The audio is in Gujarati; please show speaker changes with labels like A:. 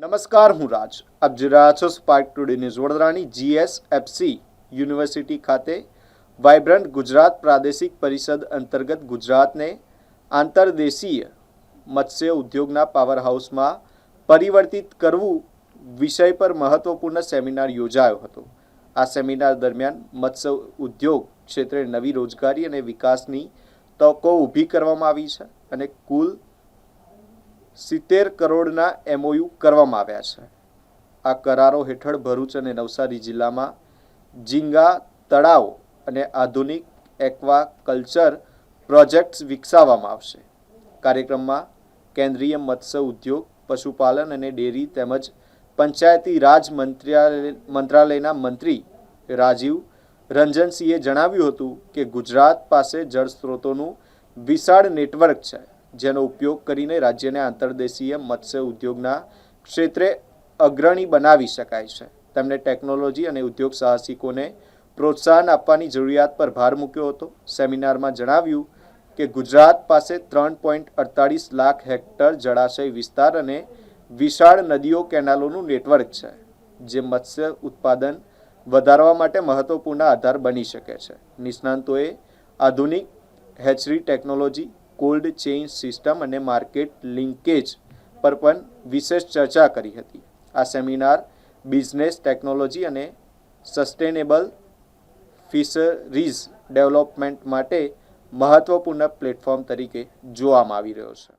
A: નમસ્કાર, હું રાજ. આપ જોઈ રહ્યા છો સ્પાર્ક ટુડે ન્યૂઝ. વડોદરાની GSFC યુનિવર્સિટી ખાતે વાઇબ્રન્ટ ગુજરાત પ્રાદેશિક પરિષદ અંતર્ગત ગુજરાતને આંતરદેશીય મત્સ્ય ઉદ્યોગના પાવર હાઉસમાં પરિવર્તિત કરવું વિષય પર મહત્વપૂર્ણ સેમિનાર યોજાયો હતો. આ સેમિનાર દરમિયાન મત્સ્ય ઉદ્યોગ ક્ષેત્રે નવી રોજગારી અને વિકાસની તકો ઊભી કરવામાં આવી છે અને કુલ 70 કરોડના MOU કરવામાં આવ્યા છે. આ કરારો હેઠળ ભરૂચ અને નવસારી જિલ્લામાં ઝીંગા તળાવ અને આધુનિક એક્વાકલ્ચર પ્રોજેક્ટ્સ વિકસાવવામાં આવશે. કાર્યક્રમમાં કેન્દ્રીય મત્સ્ય ઉદ્યોગ, પશુપાલન અને ડેરી તેમજ પંચાયતી રાજ મંત્રાલયના મંત્રી રાજીવ રંજનસિંહે જણાવ્યું હતું કે ગુજરાત પાસે જળ સ્ત્રોતોનું વિશાળ નેટવર્ક છે, જેનો ઉપયોગ કરીને રાજ્યને આંતરદેશીય મત્સ્ય ઉદ્યોગના ક્ષેત્રે અગ્રણી બનાવી શકાય છે. તેમણે ટેકનોલોજી અને ઉદ્યોગ સાહસિકોને પ્રોત્સાહન આપવાની જરૂરિયાત પર ભાર મૂક્યો હતો. સેમિનારમાં જણાવ્યું કે ગુજરાત પાસે 3.48 લાખ હેક્ટર જળાશય વિસ્તાર અને વિશાળ નદીઓ કેનાલોનું નેટવર્ક છે, જે મત્સ્ય ઉત્પાદન વધારવા માટે મહત્વપૂર્ણ આધાર બની શકે છે. નિષ્ણાંતોએ આધુનિક hatchery technology, cold chain system અને માર્કેટ લિંકેજ પર પણ વિશેષ ચર્ચા કરી હતી. આ સેમિનાર બિઝનેસ, ટેકનોલોજી અને સસ્ટેનેબલ ફિશરીઝ ડેવલપમેન્ટ માટે મહત્વપૂર્ણ પ્લેટફોર્મ તરીકે જોવામાં આવી રહ્યો છે.